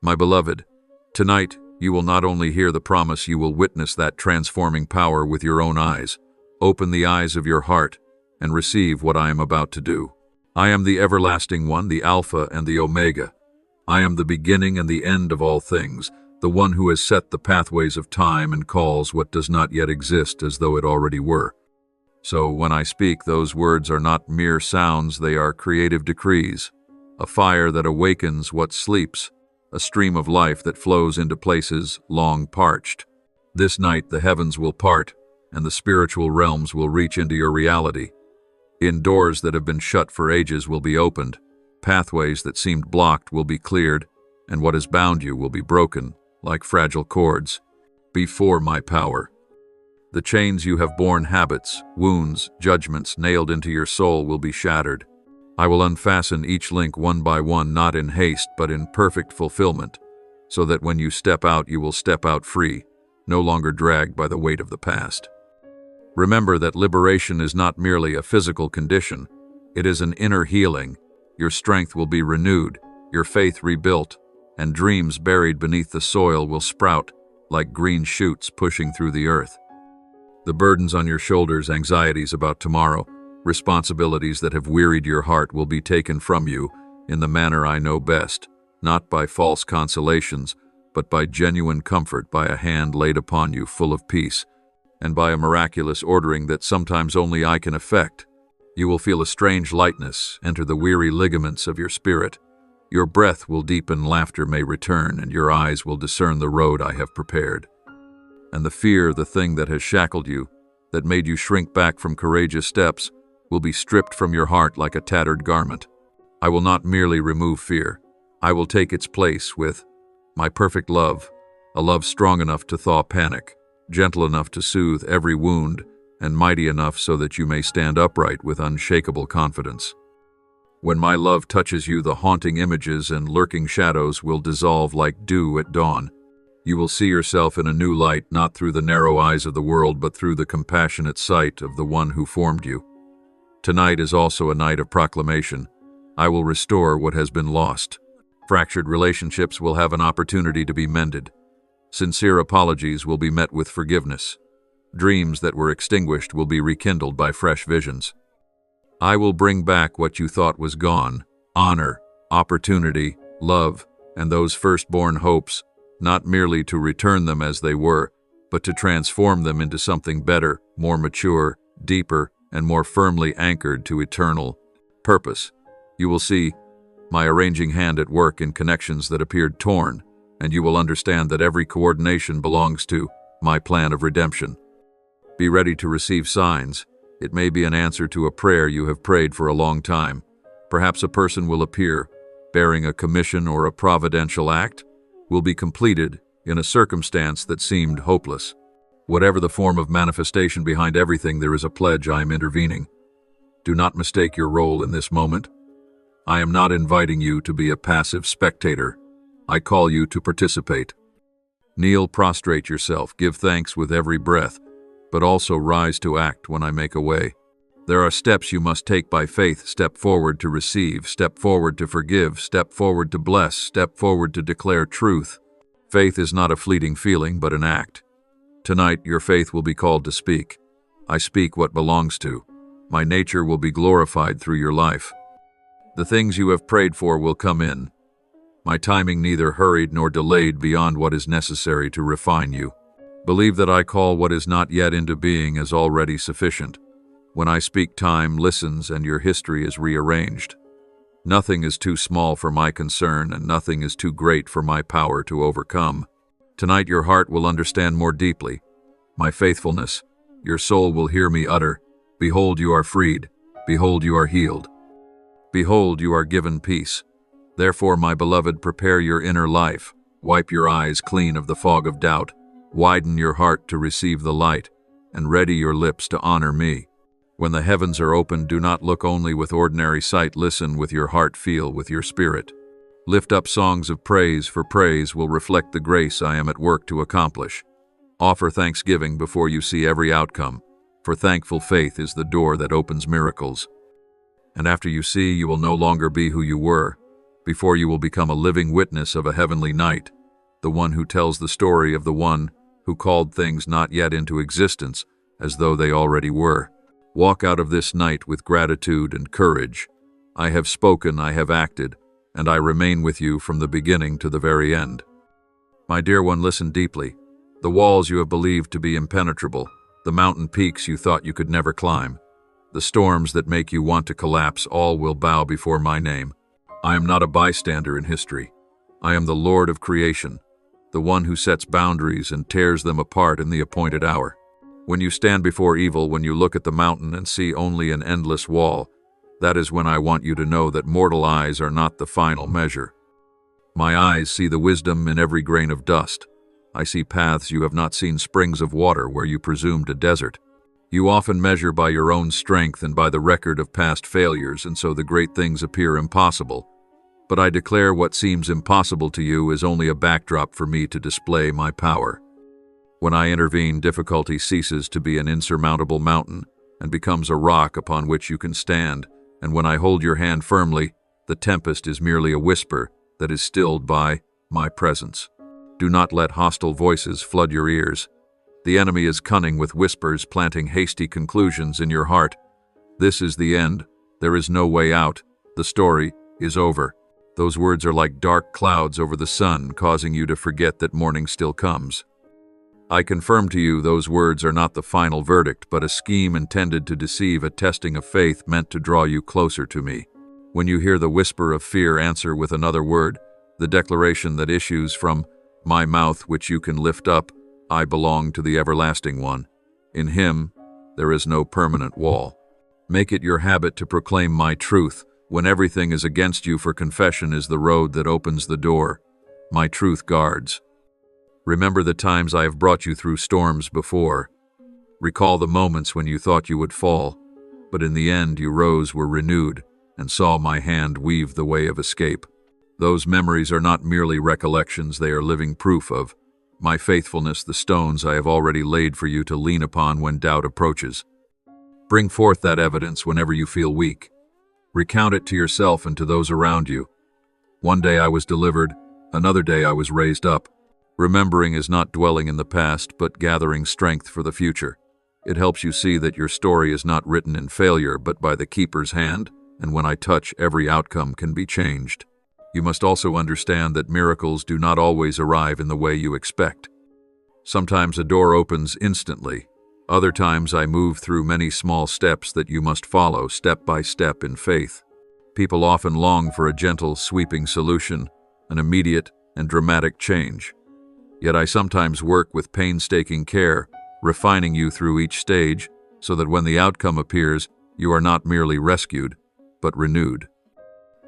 My beloved, tonight you will not only hear the promise, you will witness that transforming power with your own eyes. Open the eyes of your heart and receive what I am about to do. I am the everlasting one, the Alpha and the Omega. I am the beginning and the end of all things, the one who has set the pathways of time and calls what does not yet exist as though it already were. So when I speak, those words are not mere sounds, they are creative decrees, a fire that awakens what sleeps, a stream of life that flows into places long parched. This night the heavens will part, and the spiritual realms will reach into your reality. Doors that have been shut for ages will be opened, pathways that seemed blocked will be cleared, and what has bound you will be broken, like fragile cords, before my power. The chains you have borne, habits, wounds, judgments nailed into your soul will be shattered. I will unfasten each link one by one, not in haste but in perfect fulfillment, so that when you step out, you will step out free, no longer dragged by the weight of the past. Remember that liberation is not merely a physical condition, it is an inner healing. Your strength will be renewed, your faith rebuilt, and dreams buried beneath the soil will sprout like green shoots pushing through the earth. The burdens on your shoulders, anxieties about tomorrow, responsibilities that have wearied your heart will be taken from you in the manner I know best, not by false consolations, but by genuine comfort, by a hand laid upon you full of peace, and by a miraculous ordering that sometimes only I can effect. You will feel a strange lightness enter the weary ligaments of your spirit. Your breath will deepen, laughter may return, and your eyes will discern the road I have prepared. And the fear, the thing that has shackled you, that made you shrink back from courageous steps, will be stripped from your heart like a tattered garment. I will not merely remove fear. I will take its place with my perfect love, a love strong enough to thaw panic, gentle enough to soothe every wound, and mighty enough so that you may stand upright with unshakable confidence. When my love touches you, the haunting images and lurking shadows will dissolve like dew at dawn. You will see yourself in a new light, not through the narrow eyes of the world, but through the compassionate sight of the one who formed you. Tonight is also a night of proclamation. I will restore what has been lost. Fractured relationships will have an opportunity to be mended. Sincere apologies will be met with forgiveness. Dreams that were extinguished will be rekindled by fresh visions. I will bring back what you thought was gone: honor, opportunity, love, and those firstborn hopes, not merely to return them as they were, but to transform them into something better, more mature, deeper, and more firmly anchored to eternal purpose. You will see my arranging hand at work in connections that appeared torn, and you will understand that every coordination belongs to my plan of redemption. Be ready to receive signs. It may be an answer to a prayer you have prayed for a long time. Perhaps a person will appear, bearing a commission, or a providential act will be completed in a circumstance that seemed hopeless. Whatever the form of manifestation, behind everything there is a pledge. I am intervening. Do not mistake your role in this moment. I am not inviting you to be a passive spectator. I call you to participate. Kneel, prostrate yourself, give thanks with every breath, but also rise to act when I make a way. There are steps you must take by faith. Step forward to receive, step forward to forgive, step forward to bless, step forward to declare truth. Faith is not a fleeting feeling, but an act. Tonight, your faith will be called to speak. I speak what belongs to. My nature will be glorified through your life. The things you have prayed for will come in. My timing neither hurried nor delayed beyond what is necessary to refine you. Believe that I call what is not yet into being as already sufficient. When I speak, time listens and your history is rearranged. Nothing is too small for my concern, and nothing is too great for my power to overcome. Tonight your heart will understand more deeply my faithfulness. Your soul will hear me utter, "Behold, you are freed. Behold, you are healed. Behold, you are given peace." Therefore, my beloved, prepare your inner life. Wipe your eyes clean of the fog of doubt. Widen your heart to receive the light, and ready your lips to honor me. When the heavens are open, do not look only with ordinary sight. Listen with your heart, feel with your spirit. Lift up songs of praise, for praise will reflect the grace I am at work to accomplish. Offer thanksgiving before you see every outcome, for thankful faith is the door that opens miracles. And after you see, you will no longer be who you were. before you will become a living witness of a heavenly night, the one who tells the story of the one who called things not yet into existence as though they already were. Walk out of this night with gratitude and courage. I have spoken, I have acted, and I remain with you from the beginning to the very end. My dear one, listen deeply. The walls you have believed to be impenetrable, the mountain peaks you thought you could never climb, the storms that make you want to collapse, all will bow before my name. I am not a bystander in history. I am the Lord of creation, the one who sets boundaries and tears them apart in the appointed hour. When you stand before evil, when you look at the mountain and see only an endless wall, that is when I want you to know that mortal eyes are not the final measure. My eyes see the wisdom in every grain of dust. I see paths you have not seen, springs of water where you presumed a desert. You often measure by your own strength and by the record of past failures, and so the great things appear impossible. But I declare what seems impossible to you is only a backdrop for me to display my power. When I intervene, difficulty ceases to be an insurmountable mountain and becomes a rock upon which you can stand, and when I hold your hand firmly, the tempest is merely a whisper that is stilled by my presence. Do not let hostile voices flood your ears. The enemy is cunning with whispers, planting hasty conclusions in your heart. This is the end. There is no way out. The story is over. Those words are like dark clouds over the sun, causing you to forget that morning still comes. I confirm to you those words are not the final verdict, but a scheme intended to deceive, a testing of faith meant to draw you closer to me. When you hear the whisper of fear, answer with another word, the declaration that issues from my mouth, which you can lift up: I belong to the everlasting one. In him there is no permanent wall. Make it your habit to proclaim my truth. When everything is against you, for confession is the road that opens the door. My truth guards. Remember the times I have brought you through storms before. Recall the moments when you thought you would fall, but in the end you rose, were renewed, and saw my hand weave the way of escape. Those memories are not merely recollections, they are living proof of my faithfulness, the stones I have already laid for you to lean upon when doubt approaches. Bring forth that evidence whenever you feel weak. Recount it to yourself and to those around you. One day I was delivered, another day I was raised up. Remembering is not dwelling in the past, but gathering strength for the future. It helps you see that your story is not written in failure, but by the keeper's hand, and when I touch, every outcome can be changed. You must also understand that miracles do not always arrive in the way you expect. Sometimes a door opens instantly. Other times I move through many small steps that you must follow step by step in faith. People often long for a gentle, sweeping solution, an immediate and dramatic change. Yet I sometimes work with painstaking care, refining you through each stage, so that when the outcome appears, you are not merely rescued, but renewed.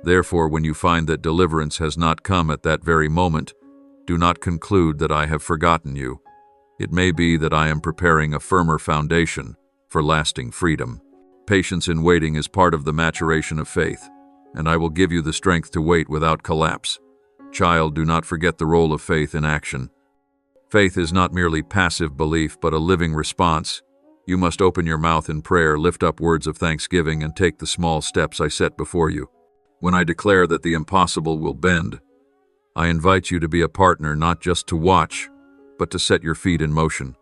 Therefore, when you find that deliverance has not come at that very moment, do not conclude that I have forgotten you. It may be that I am preparing a firmer foundation for lasting freedom. Patience in waiting is part of the maturation of faith, and I will give you the strength to wait without collapse. Child, do not forget the role of faith in action. Faith is not merely passive belief, but a living response. You must open your mouth in prayer, lift up words of thanksgiving, and take the small steps I set before you. When I declare that the impossible will bend, I invite you to be a partner, not just to watch, but to set your feet in motion.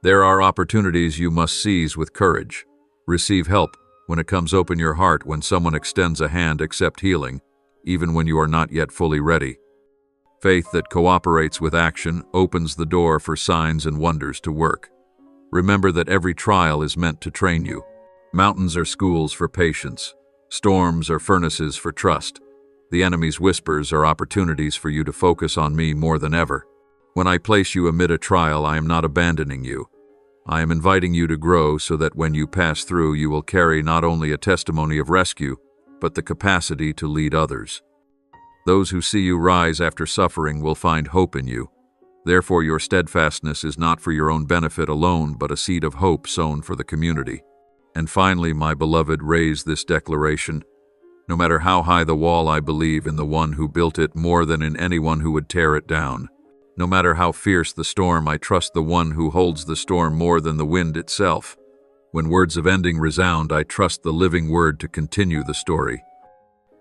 There are opportunities you must seize with courage. Receive help when it comes, open your heart when someone extends a hand, accept healing, even when you are not yet fully ready. Faith that cooperates with action opens the door for signs and wonders to work. Remember that every trial is meant to train you. Mountains are schools for patience. Storms are furnaces for trust. The enemy's whispers are opportunities for you to focus on me more than ever. When I place you amid a trial, I am not abandoning you. I am inviting you to grow so that when you pass through, you will carry not only a testimony of rescue, but the capacity to lead others. Those who see you rise after suffering will find hope in you. Therefore, your steadfastness is not for your own benefit alone, but a seed of hope sown for the community. And finally, my beloved, raise this declaration. No matter how high the wall, I believe in the one who built it more than in anyone who would tear it down. No matter how fierce the storm, I trust the one who holds the storm more than the wind itself. When words of ending resound, I trust the living word to continue the story.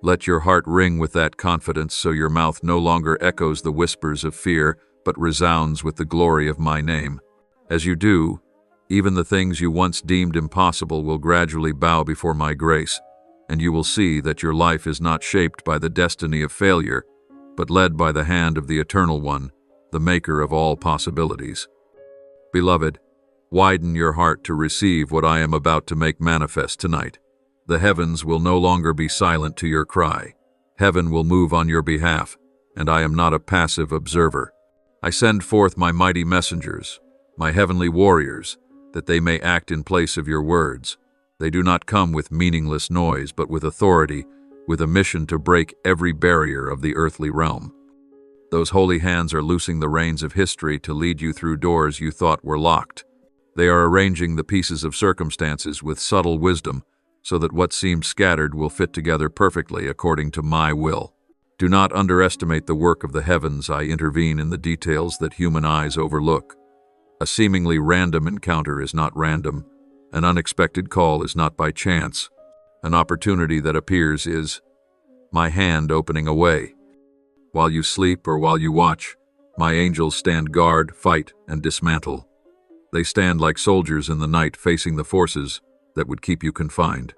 Let your heart ring with that confidence so your mouth no longer echoes the whispers of fear, but resounds with the glory of my name. As you do, even the things you once deemed impossible will gradually bow before my grace, and you will see that your life is not shaped by the destiny of failure, but led by the hand of the Eternal One, the maker of all possibilities. Beloved, widen your heart to receive what I am about to make manifest tonight. The heavens will no longer be silent to your cry. Heaven will move on your behalf, and I am not a passive observer. I send forth my mighty messengers, my heavenly warriors, that they may act in place of your words. They do not come with meaningless noise, but with authority, with a mission to break every barrier of the earthly realm. Those holy hands are loosing the reins of history to lead you through doors you thought were locked. They are arranging the pieces of circumstances with subtle wisdom, so that what seemed scattered will fit together perfectly according to my will. Do not underestimate the work of the heavens. I intervene in the details that human eyes overlook. A seemingly random encounter is not random. An unexpected call is not by chance. An opportunity that appears is my hand opening a way. While you sleep or while you watch, my angels stand guard, fight, and dismantle. They stand like soldiers in the night facing the forces that would keep you confined.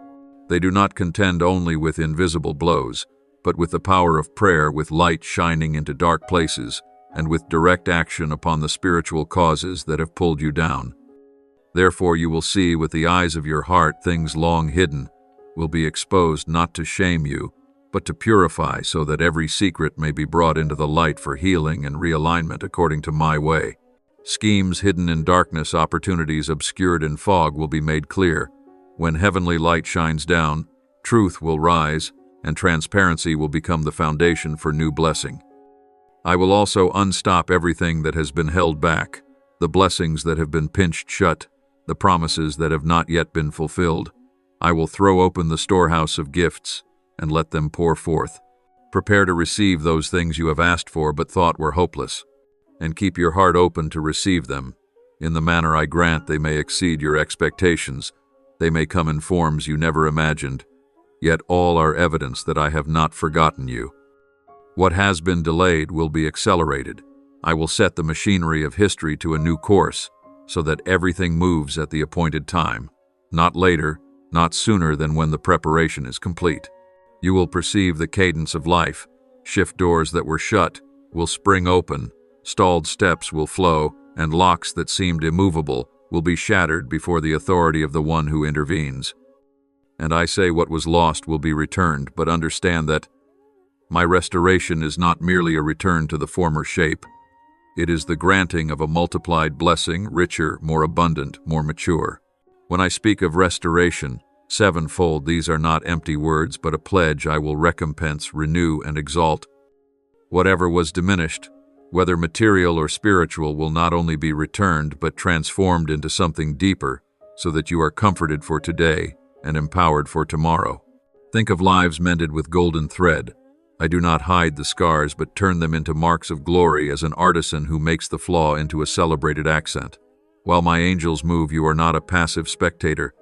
They do not contend only with invisible blows, but with the power of prayer, with light shining into dark places, and with direct action upon the spiritual causes that have pulled you down. Therefore you will see with the eyes of your heart things long hidden will be exposed, not to shame you, but to purify, so that every secret may be brought into the light for healing and realignment according to my way. Schemes hidden in darkness, opportunities obscured in fog will be made clear. When heavenly light shines down, truth will rise, and transparency will become the foundation for new blessing. I will also unstop everything that has been held back, the blessings that have been pinched shut, the promises that have not yet been fulfilled. I will throw open the storehouse of gifts and let them pour forth. Prepare to receive those things you have asked for but thought were hopeless, and keep your heart open to receive them. In the manner I grant, they may exceed your expectations. They may come in forms you never imagined, yet all are evidence that I have not forgotten you. What has been delayed will be accelerated. I will set the machinery of history to a new course, so that everything moves at the appointed time, not later, not sooner than when the preparation is complete. You will perceive the cadence of life. Shift doors that were shut will spring open, stalled steps will flow, and locks that seemed immovable will be shattered before the authority of the one who intervenes. And I say what was lost will be returned, but understand that my restoration is not merely a return to the former shape. It is the granting of a multiplied blessing, richer, more abundant, more mature. When I speak of restoration, sevenfold, these are not empty words, but a pledge I will recompense, renew, and exalt. Whatever was diminished, whether material or spiritual, will not only be returned, but transformed into something deeper, so that you are comforted for today and empowered for tomorrow. Think of lives mended with golden thread. I do not hide the scars, but turn them into marks of glory, as an artisan who makes the flaw into a celebrated accent. While my angels move, you are not a passive spectator.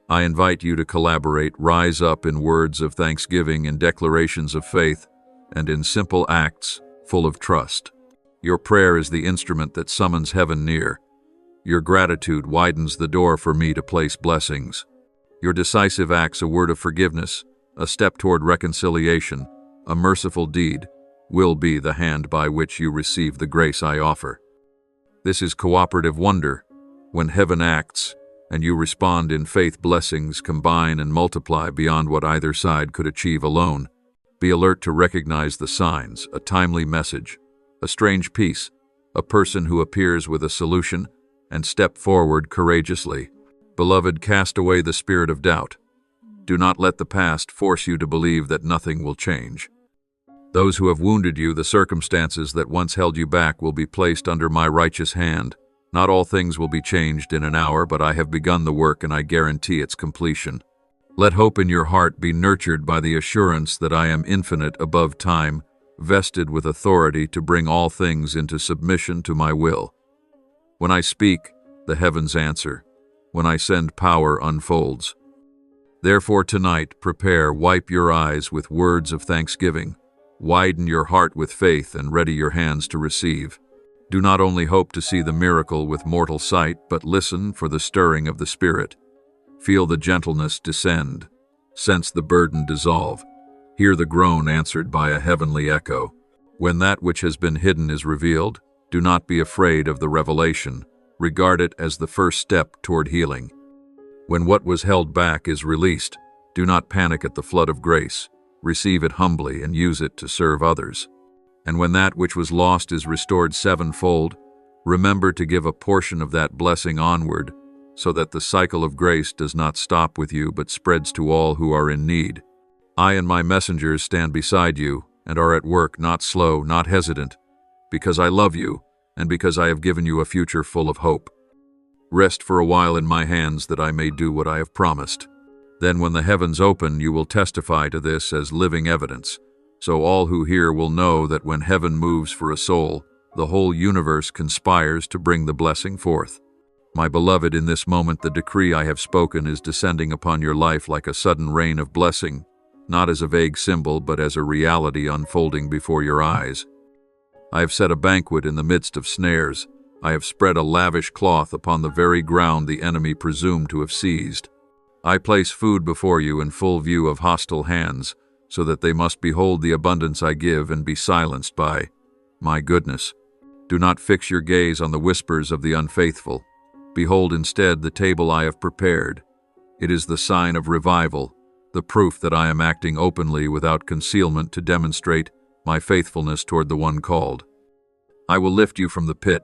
I invite you to collaborate, rise up in words of thanksgiving, in declarations of faith, and in simple acts full of trust. Your prayer is the instrument that summons heaven near. Your gratitude widens the door for me to place blessings. Your decisive acts, a word of forgiveness, a step toward reconciliation, a merciful deed, will be the hand by which you receive the grace I offer. This is cooperative wonder. When heaven acts, and you respond in faith, blessings combine and multiply beyond what either side could achieve alone. Be alert to recognize the signs, a timely message, a strange peace, a person who appears with a solution, and step forward courageously. Beloved, cast away the spirit of doubt. Do not let the past force you to believe that nothing will change. Those who have wounded you, the circumstances that once held you back, will be placed under my righteous hand. Not all things will be changed in an hour, but I have begun the work and I guarantee its completion. Let hope in your heart be nurtured by the assurance that I am infinite above time, vested with authority to bring all things into submission to my will. When I speak, the heavens answer. When I send, power unfolds. Therefore tonight, prepare, wipe your eyes with words of thanksgiving, widen your heart with faith, and ready your hands to receive. Do not only hope to see the miracle with mortal sight, but listen for the stirring of the Spirit. Feel the gentleness descend. Sense the burden dissolve. Hear the groan answered by a heavenly echo. When that which has been hidden is revealed, do not be afraid of the revelation. Regard it as the first step toward healing. When what was held back is released, do not panic at the flood of grace. Receive it humbly and use it to serve others. And when that which was lost is restored sevenfold, remember to give a portion of that blessing onward, so that the cycle of grace does not stop with you but spreads to all who are in need. I and my messengers stand beside you and are at work, not slow, not hesitant, because I love you and because I have given you a future full of hope. Rest for a while in my hands that I may do what I have promised. Then when the heavens open, you will testify to this as living evidence, so all who hear will know that when heaven moves for a soul, the whole universe conspires to bring the blessing forth. My beloved, in this moment the decree I have spoken is descending upon your life like a sudden rain of blessing, not as a vague symbol but as a reality unfolding before your eyes. I have set a banquet in the midst of snares. I have spread a lavish cloth upon the very ground the enemy presumed to have seized. I place food before you in full view of hostile hands, so that they must behold the abundance I give and be silenced by my goodness. Do not fix your gaze on the whispers of the unfaithful. Behold instead the table I have prepared. It is the sign of revival, the proof that I am acting openly without concealment to demonstrate my faithfulness toward the one called. I will lift you from the pit.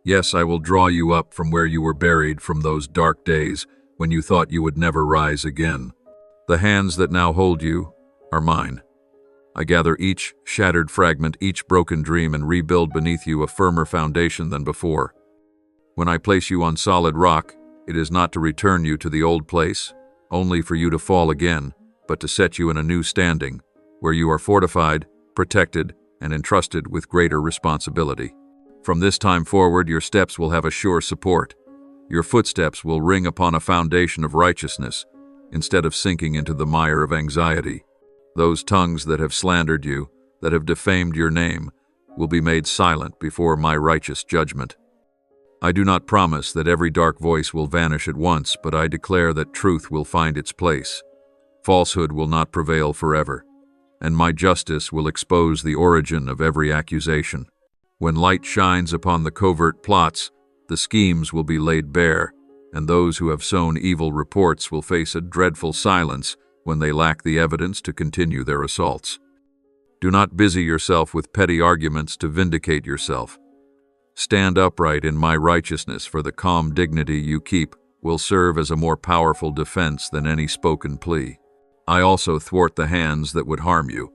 Yes, I will draw you up from where you were buried, from those dark days when you thought you would never rise again. The hands that now hold you are mine. I gather each shattered fragment, each broken dream, and rebuild beneath you a firmer foundation than before. When I place you on solid rock, it is not to return you to the old place, only for you to fall again, but to set you in a new standing, where you are fortified, protected, and entrusted with greater responsibility. From this time forward, your steps will have a sure support. Your footsteps will ring upon a foundation of righteousness, instead of sinking into the mire of anxiety. Those tongues that have slandered you, that have defamed your name, will be made silent before my righteous judgment. I do not promise that every dark voice will vanish at once, but I declare that truth will find its place. Falsehood will not prevail forever, and my justice will expose the origin of every accusation. When light shines upon the covert plots, the schemes will be laid bare, and those who have sown evil reports will face a dreadful silence when they lack the evidence to continue their assaults. Do not busy yourself with petty arguments to vindicate yourself. Stand upright in my righteousness, for the calm dignity you keep will serve as a more powerful defense than any spoken plea. I also thwart the hands that would harm you.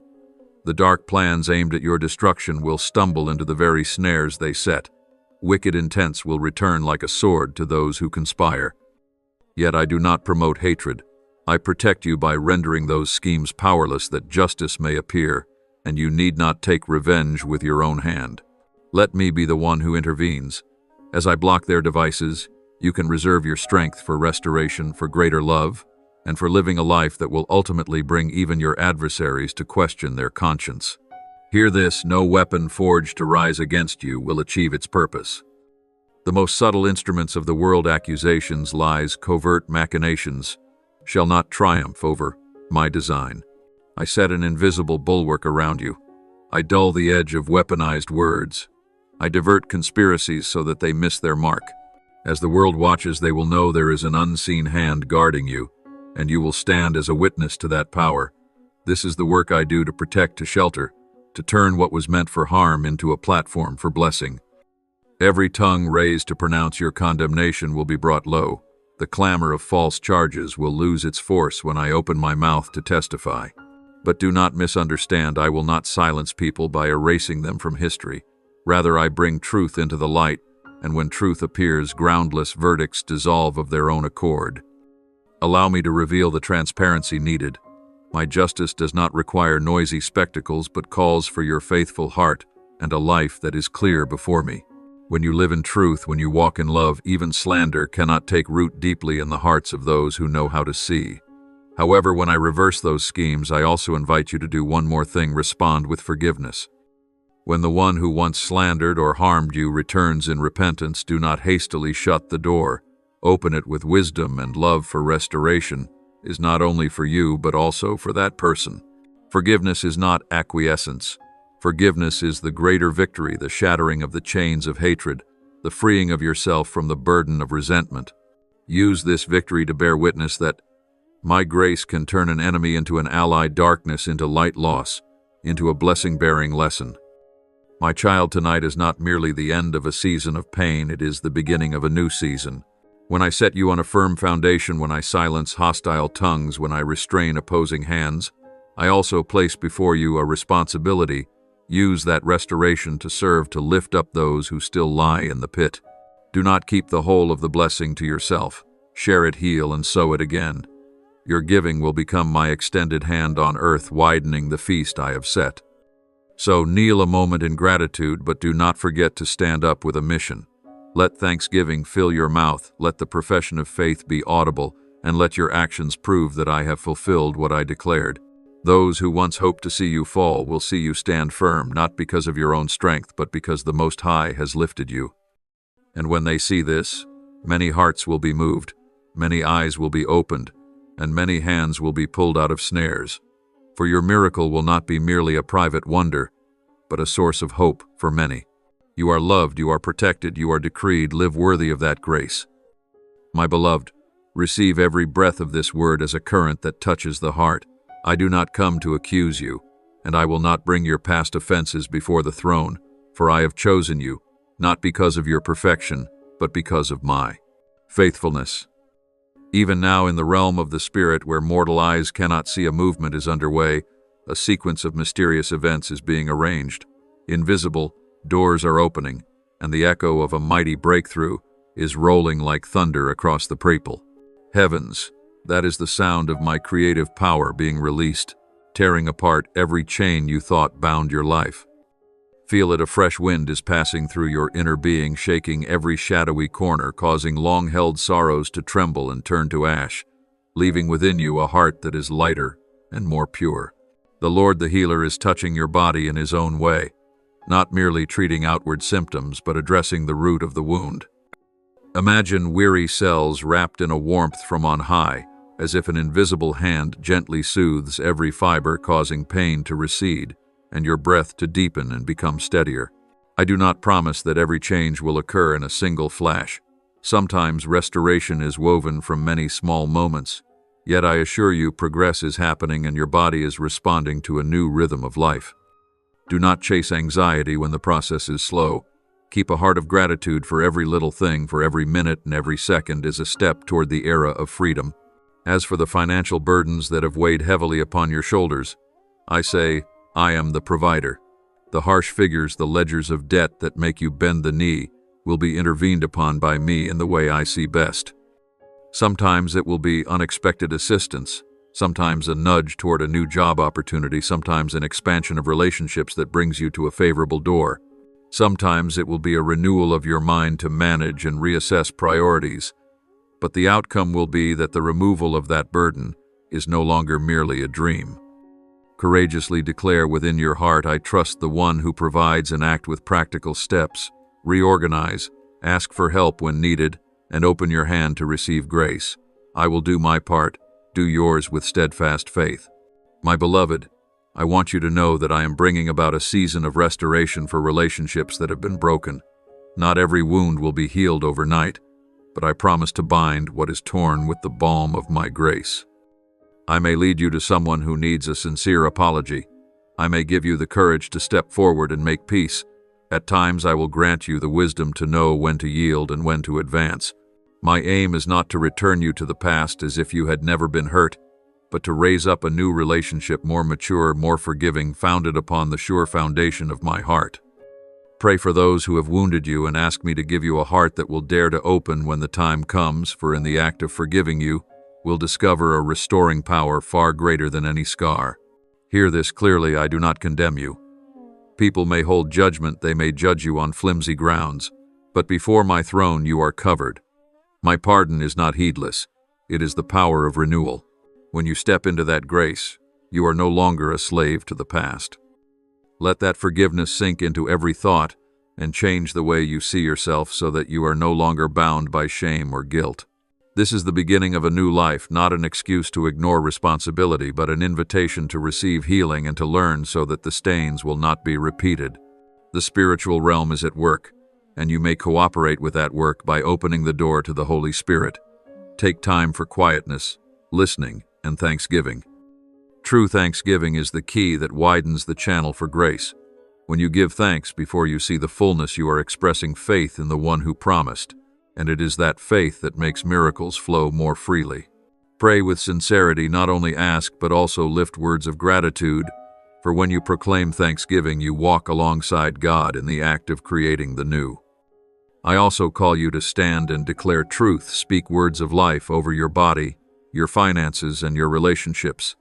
The dark plans aimed at your destruction will stumble into the very snares they set. Wicked intents will return like a sword to those who conspire. Yet I do not promote hatred. I protect you by rendering those schemes powerless, that justice may appear, and you need not take revenge with your own hand. Let me be the one who intervenes. As I block their devices, you can reserve your strength for restoration, for greater love, and for living a life that will ultimately bring even your adversaries to question their conscience. Hear this: no weapon forged to rise against you will achieve its purpose. The most subtle instruments of the world, accusations, lies, covert machinations, shall not triumph over my design. I set an invisible bulwark around you. I dull the edge of weaponized words. I divert conspiracies so that they miss their mark. As the world watches, they will know there is an unseen hand guarding you, and you will stand as a witness to that power. This is the work I do, to protect, to shelter, to turn what was meant for harm into a platform for blessing. Every tongue raised to pronounce your condemnation will be brought low. The clamor of false charges will lose its force when I open my mouth to testify. But do not misunderstand, I will not silence people by erasing them from history. Rather, I bring truth into the light, and when truth appears, groundless verdicts dissolve of their own accord. Allow me to reveal the transparency needed. My justice does not require noisy spectacles, but calls for your faithful heart and a life that is clear before me. When you live in truth, when you walk in love, even slander cannot take root deeply in the hearts of those who know how to see. However, when I reverse those schemes, I also invite you to do one more thing: respond with forgiveness. When the one who once slandered or harmed you returns in repentance, do not hastily shut the door. Open it with wisdom and love, for restoration is not only for you, but also for that person. Forgiveness is not acquiescence. Forgiveness is the greater victory, the shattering of the chains of hatred, the freeing of yourself from the burden of resentment. Use this victory to bear witness that my grace can turn an enemy into an ally, darkness into light, loss into a blessing-bearing lesson. My child, tonight is not merely the end of a season of pain, it is the beginning of a new season. When I set you on a firm foundation, when I silence hostile tongues, when I restrain opposing hands, I also place before you a responsibility. Use that restoration to serve to lift up those who still lie in the pit. Do not keep the whole of the blessing to yourself. Share it, heal, and sow it again. Your giving will become my extended hand on earth, widening the feast I have set. So kneel a moment in gratitude, but do not forget to stand up with a mission. Let thanksgiving fill your mouth, let the profession of faith be audible, and let your actions prove that I have fulfilled what I declared. Those who once hoped to see you fall will see you stand firm, not because of your own strength, but because the Most High has lifted you. And when they see this, many hearts will be moved, many eyes will be opened, and many hands will be pulled out of snares. For your miracle will not be merely a private wonder, but a source of hope for many. You are loved, you are protected, you are decreed. Live worthy of that grace. My beloved, receive every breath of this word as a current that touches the heart. I do not come to accuse you, and I will not bring your past offenses before the throne, for I have chosen you, not because of your perfection, but because of my faithfulness. Even now, in the realm of the Spirit, where mortal eyes cannot see, a movement is underway. A sequence of mysterious events is being arranged. Invisible doors are opening, and the echo of a mighty breakthrough is rolling like thunder across the purple heavens. That is the sound of my creative power being released, tearing apart every chain you thought bound your life. Feel it, a fresh wind is passing through your inner being, shaking every shadowy corner, causing long-held sorrows to tremble and turn to ash, leaving within you a heart that is lighter and more pure. The Lord the healer is touching your body in his own way, not merely treating outward symptoms, but addressing the root of the wound. Imagine weary cells wrapped in a warmth from on high, as if an invisible hand gently soothes every fiber, causing pain to recede and your breath to deepen and become steadier. I do not promise that every change will occur in a single flash. Sometimes restoration is woven from many small moments, yet I assure you progress is happening and your body is responding to a new rhythm of life. Do not chase anxiety when the process is slow. Keep a heart of gratitude for every little thing, for every minute and every second is a step toward the era of freedom. As for the financial burdens that have weighed heavily upon your shoulders, I say, I am the provider. The harsh figures, the ledgers of debt that make you bend the knee, will be intervened upon by me in the way I see best. Sometimes it will be unexpected assistance, sometimes a nudge toward a new job opportunity, sometimes an expansion of relationships that brings you to a favorable door. Sometimes it will be a renewal of your mind to manage and reassess priorities. But the outcome will be that the removal of that burden is no longer merely a dream. Courageously declare within your heart, I trust the one who provides, and act with practical steps. Reorganize, ask for help when needed, and open your hand to receive grace. I will do my part, do yours with steadfast faith. My beloved, I want you to know that I am bringing about a season of restoration for relationships that have been broken. Not every wound will be healed overnight, but I promise to bind what is torn with the balm of my grace. I may lead you to someone who needs a sincere apology. I may give you the courage to step forward and make peace. At times I will grant you the wisdom to know when to yield and when to advance. My aim is not to return you to the past as if you had never been hurt, but to raise up a new relationship, more mature, more forgiving, founded upon the sure foundation of my heart. Pray for those who have wounded you and ask me to give you a heart that will dare to open when the time comes, for in the act of forgiving you, will discover a restoring power far greater than any scar. Hear this clearly, I do not condemn you. People may hold judgment, they may judge you on flimsy grounds, but before my throne you are covered. My pardon is not heedless, it is the power of renewal. When you step into that grace, you are no longer a slave to the past. Let that forgiveness sink into every thought and change the way you see yourself so that you are no longer bound by shame or guilt. This is the beginning of a new life, not an excuse to ignore responsibility, but an invitation to receive healing and to learn so that the stains will not be repeated. The spiritual realm is at work, and you may cooperate with that work by opening the door to the Holy Spirit. Take time for quietness, listening, and thanksgiving. True thanksgiving is the key that widens the channel for grace. When you give thanks before you see the fullness, you are expressing faith in the one who promised, and it is that faith that makes miracles flow more freely. Pray with sincerity, not only ask but also lift words of gratitude, for when you proclaim thanksgiving, you walk alongside God in the act of creating the new. I also call you to stand and declare truth. Speak words of life over your body, your finances, and your relationships.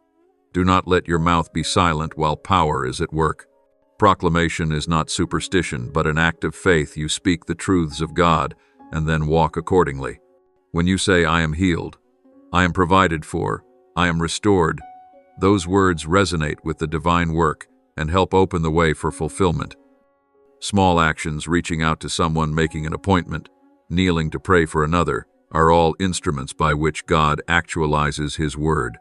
Do not let your mouth be silent while power is at work. Proclamation is not superstition, but an act of faith. You speak the truths of God and then walk accordingly. When you say, "I am healed," "I am provided for," "I am restored," those words resonate with the divine work and help open the way for fulfillment. Small actions, reaching out to someone, making an appointment, kneeling to pray for another, are all instruments by which God actualizes His word.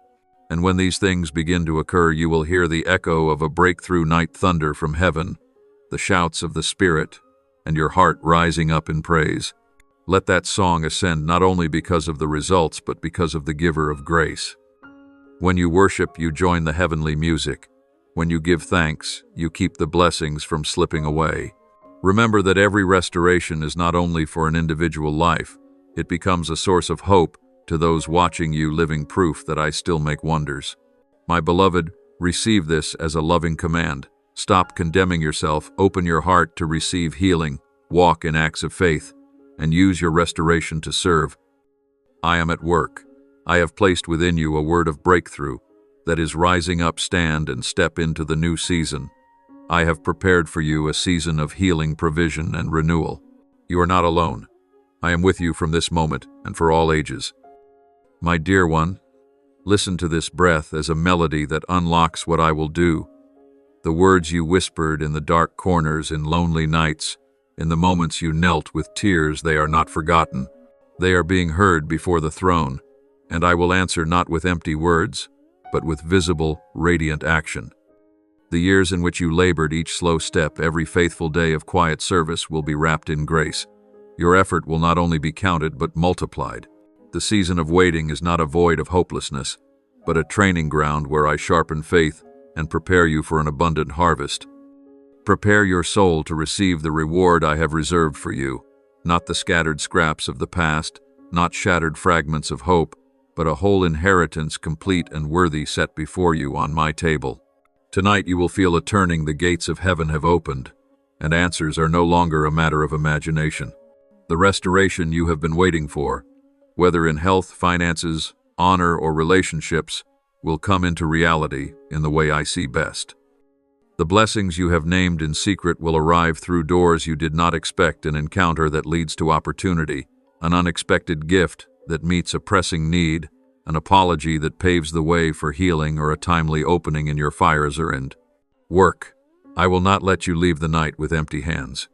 And when these things begin to occur, you will hear the echo of a breakthrough night thunder from heaven, the shouts of the Spirit, and your heart rising up in praise. Let that song ascend not only because of the results, but because of the giver of grace. When you worship, you join the heavenly music. When you give thanks, you keep the blessings from slipping away. Remember that every restoration is not only for an individual life, it becomes a source of hope to those watching you, living proof that I still make wonders. My beloved, receive this as a loving command. Stop condemning yourself, open your heart to receive healing, walk in acts of faith, and use your restoration to serve. I am at work. I have placed within you a word of breakthrough that is rising up. Stand and step into the new season. I have prepared for you a season of healing, provision, and renewal. You are not alone. I am with you from this moment and for all ages. My dear one, listen to this breath as a melody that unlocks what I will do. The words you whispered in the dark corners, in lonely nights, in the moments you knelt with tears, they are not forgotten. They are being heard before the throne, and I will answer not with empty words, but with visible, radiant action. The years in which you labored, each slow step, every faithful day of quiet service will be wrapped in grace. Your effort will not only be counted, but multiplied. The season of waiting is not a void of hopelessness, but a training ground where I sharpen faith and prepare you for an abundant harvest. Prepare your soul to receive the reward I have reserved for you, not the scattered scraps of the past, not shattered fragments of hope, but a whole inheritance, complete and worthy, set before you on my table. Tonight you will feel a turning. The gates of heaven have opened, and answers are no longer a matter of imagination. The restoration you have been waiting for, whether in health, finances, honor, or relationships, will come into reality in the way I see best. The blessings you have named in secret will arrive through doors you did not expect, an encounter that leads to opportunity, an unexpected gift that meets a pressing need, an apology that paves the way for healing, or a timely opening in your fire's errand. Work. I will not let you leave the night with empty hands.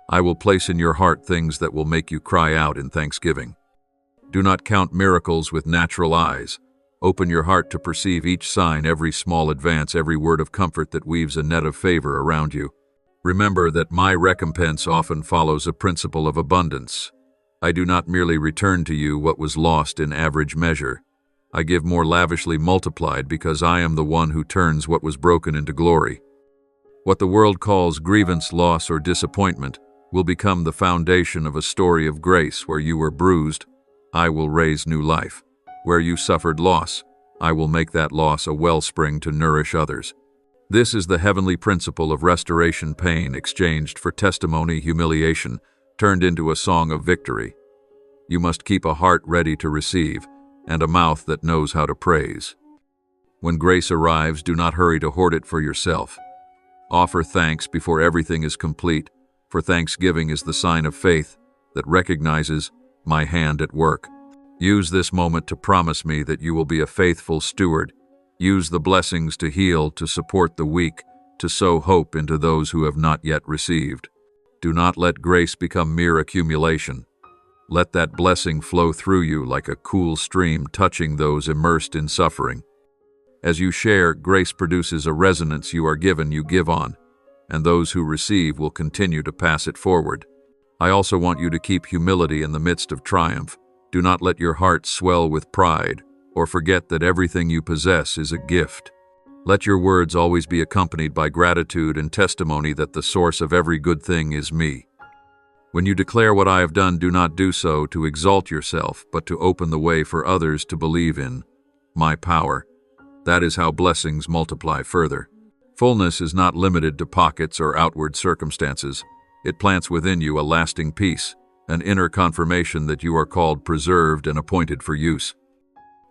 I will place in your heart things that will make you cry out in thanksgiving. Do not count miracles with natural eyes. Open your heart to perceive each sign, every small advance, every word of comfort that weaves a net of favor around you. Remember that my recompense often follows a principle of abundance. I do not merely return to you what was lost in average measure. I give more lavishly multiplied, because I am the one who turns what was broken into glory. What the world calls grievance, loss, or disappointment will become the foundation of a story of grace. Where you were bruised, I will raise new life. Where you suffered loss, I will make that loss a wellspring to nourish others. This is the heavenly principle of restoration. Pain exchanged for testimony, humiliation turned into a song of victory. You must keep a heart ready to receive and a mouth that knows how to praise. When grace arrives, do not hurry to hoard it for yourself. Offer thanks before everything is complete, for thanksgiving is the sign of faith that recognizes my hand at work. Use this moment to promise me that you will be a faithful steward. Use the blessings to heal, to support the weak, to sow hope into those who have not yet received. Do not let grace become mere accumulation. Let that blessing flow through you like a cool stream touching those immersed in suffering. As you share, grace produces a resonance. You are given, you give on, and those who receive will continue to pass it forward. I also want you to keep humility in the midst of triumph. Do not let your heart swell with pride, or forget that everything you possess is a gift. Let your words always be accompanied by gratitude and testimony that the source of every good thing is me. When you declare what I have done, do not do so to exalt yourself, but to open the way for others to believe in my power. That is how blessings multiply further. Fullness is not limited to pockets or outward circumstances. It plants within you a lasting peace, an inner confirmation that you are called, preserved, and appointed for use.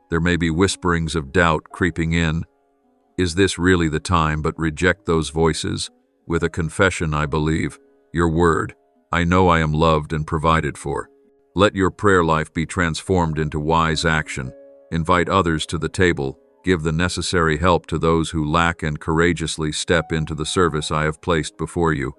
There may be whisperings of doubt creeping in. Is this really the time? But reject those voices with a confession: I believe your word. I know I am loved and provided for. Let your prayer life be transformed into wise action. Invite others to the table. Give the necessary help to those who lack, and courageously step into the service I have placed before you.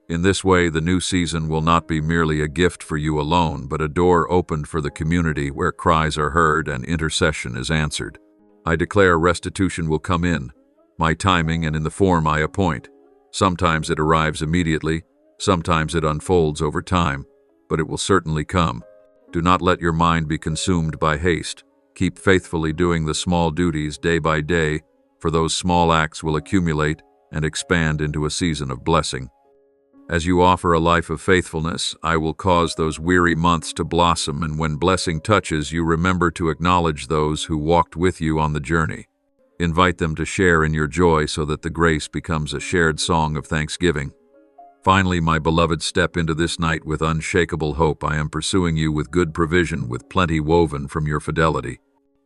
In this way, the new season will not be merely a gift for you alone, but a door opened for the community where cries are heard and intercession is answered. I declare restitution will come in my timing and in the form I appoint. Sometimes it arrives immediately, sometimes it unfolds over time, but it will certainly come. Do not let your mind be consumed by haste. Keep faithfully doing the small duties day by day, for those small acts will accumulate and expand into a season of blessing. As you offer a life of faithfulness, I will cause those weary months to blossom, and when blessing touches you, remember to acknowledge those who walked with you on the journey. Invite them to share in your joy so that the grace becomes a shared song of thanksgiving. Finally, my beloved, step into this night with unshakable hope. I am pursuing you with good provision, with plenty woven from your fidelity.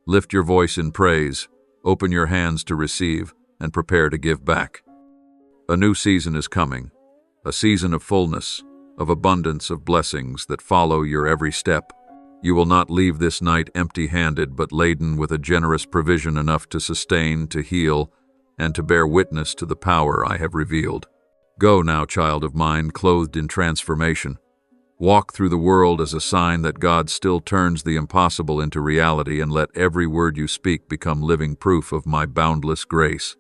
Lift your voice in praise, open your hands to receive, and prepare to give back. A new season is coming. A season of fullness, of abundance, of blessings that follow your every step. You will not leave this night empty-handed, but laden with a generous provision, enough to sustain, to heal, and to bear witness to the power I have revealed. Go now, child of mine, clothed in transformation. Walk through the world as a sign that God still turns the impossible into reality, and let every word you speak become living proof of my boundless grace.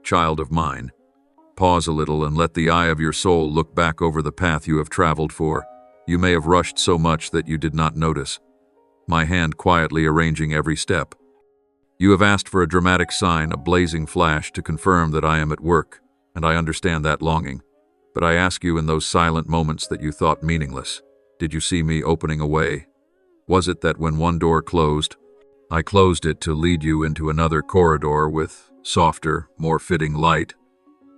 Child of mine, pause a little and let the eye of your soul look back over the path you have traveled for. You may have rushed so much that you did not notice my hand quietly arranging every step. You have asked for a dramatic sign, a blazing flash to confirm that I am at work, and I understand that longing. But I ask you, in those silent moments that you thought meaningless, did you see me opening a way? Was it that when one door closed, I closed it to lead you into another corridor with softer, more fitting light?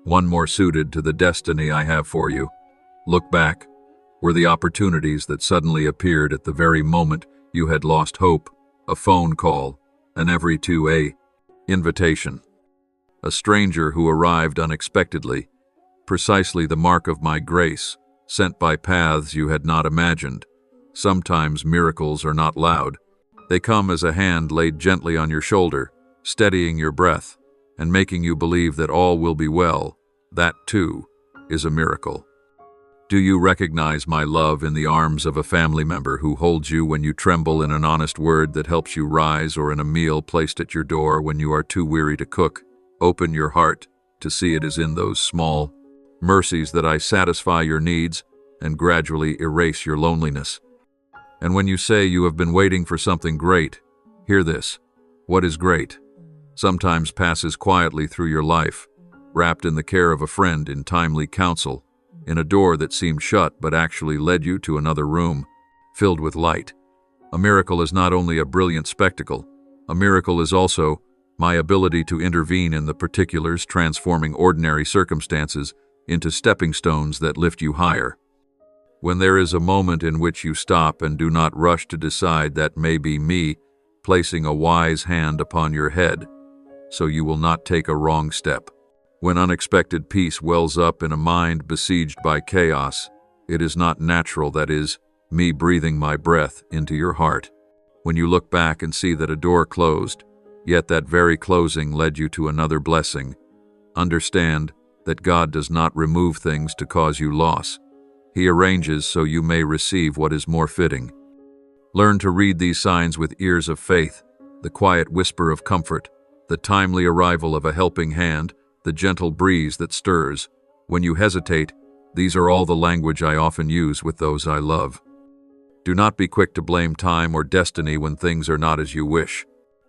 One more suited to the destiny I have for you. Look back. Were the opportunities that suddenly appeared at the very moment you had lost hope, a phone call, an every 2A invitation, a stranger who arrived unexpectedly, precisely the mark of my grace, sent by paths you had not imagined. Sometimes miracles are not loud. They come as a hand laid gently on your shoulder, steadying your breath, and making you believe that all will be well. That, too, is a miracle. Do you recognize my love in the arms of a family member who holds you when you tremble, in an honest word that helps you rise, or in a meal placed at your door when you are too weary to cook? Open your heart to see it is in those small mercies that I satisfy your needs and gradually erase your loneliness. And when you say you have been waiting for something great, hear this. What is great sometimes passes quietly through your life, wrapped in the care of a friend, in timely counsel, in a door that seemed shut but actually led you to another room, filled with light. A miracle is not only a brilliant spectacle, a miracle is also my ability to intervene in the particulars, transforming ordinary circumstances into stepping stones that lift you higher. When there is a moment in which you stop and do not rush to decide, that may be me placing a wise hand upon your head, so you will not take a wrong step. When unexpected peace wells up in a mind besieged by chaos, it is not natural, that is, me breathing my breath into your heart. When you look back and see that a door closed, yet that very closing led you to another blessing, understand that God does not remove things to cause you loss. He arranges so you may receive what is more fitting. Learn to read these signs with ears of faith, the quiet whisper of comfort, the timely arrival of a helping hand, the gentle breeze that stirs. When you hesitate, these are all the language I often use with those I love. Do not be quick to blame time or destiny when things are not as you wish.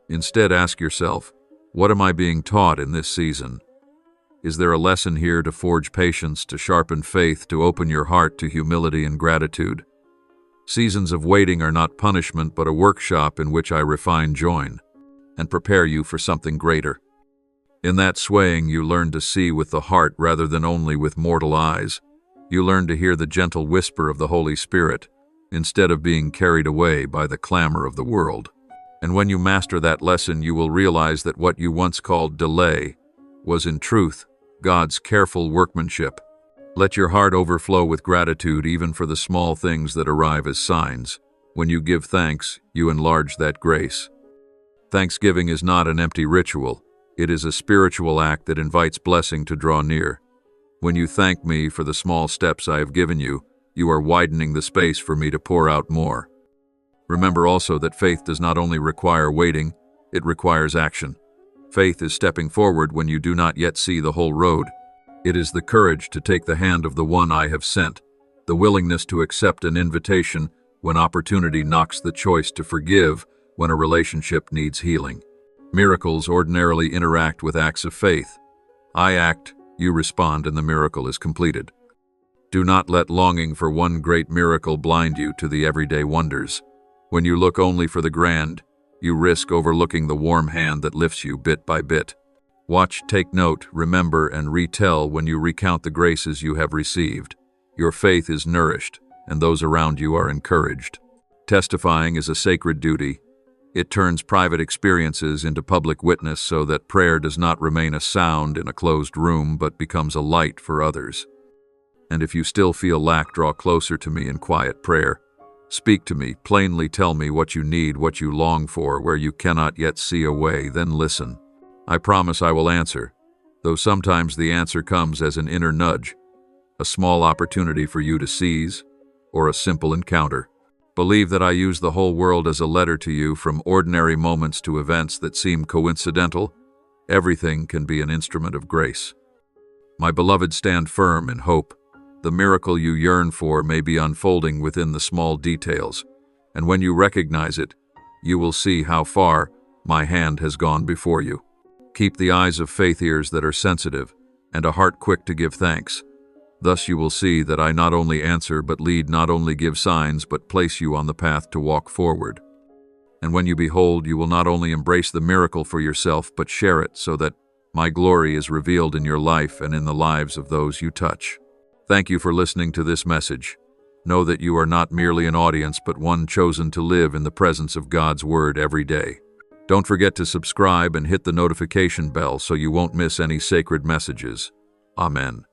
Instead, ask yourself, what am I being taught in this season? Is there a lesson here to forge patience, to sharpen faith, to open your heart to humility and gratitude? Seasons of waiting are not punishment, but a workshop in which I refine, join, and prepare you for something greater. In that swaying, you learn to see with the heart rather than only with mortal eyes. You learn to hear the gentle whisper of the Holy Spirit, instead of being carried away by the clamor of the world. And when you master that lesson, you will realize that what you once called delay was in truth God's careful workmanship. Let your heart overflow with gratitude even for the small things that arrive as signs. When you give thanks, you enlarge that grace. Thanksgiving is not an empty ritual. It is a spiritual act that invites blessing to draw near. When you thank me for the small steps I have given you, you are widening the space for me to pour out more. Remember also that faith does not only require waiting, it requires action. Faith is stepping forward when you do not yet see the whole road. It is the courage to take the hand of the one I have sent, the willingness to accept an invitation when opportunity knocks, the choice to forgive when a relationship needs healing. Miracles ordinarily interact with acts of faith. I act, you respond, and the miracle is completed. Do not let longing for one great miracle blind you to the everyday wonders. When you look only for the grand, you risk overlooking the warm hand that lifts you bit by bit. Watch, take note, remember, and retell when you recount the graces you have received. Your faith is nourished, and those around you are encouraged. Testifying is a sacred duty. It turns private experiences into public witness so that prayer does not remain a sound in a closed room but becomes a light for others. And if you still feel lack, draw closer to me in quiet prayer. Speak to me, plainly tell me what you need, what you long for, where you cannot yet see a way, then listen. I promise I will answer, though sometimes the answer comes as an inner nudge, a small opportunity for you to seize, or a simple encounter. Believe that I use the whole world as a letter to you, from ordinary moments to events that seem coincidental. Everything can be an instrument of grace. My beloved, stand firm in hope. The miracle you yearn for may be unfolding within the small details, and when you recognize it, you will see how far my hand has gone before you. Keep the eyes of faith, ears that are sensitive, and a heart quick to give thanks. Thus you will see that I not only answer but lead, not only give signs but place you on the path to walk forward. And when you behold, you will not only embrace the miracle for yourself but share it so that my glory is revealed in your life and in the lives of those you touch. Thank you for listening to this message. Know that you are not merely an audience but one chosen to live in the presence of God's Word every day. Don't forget to subscribe and hit the notification bell so you won't miss any sacred messages. Amen.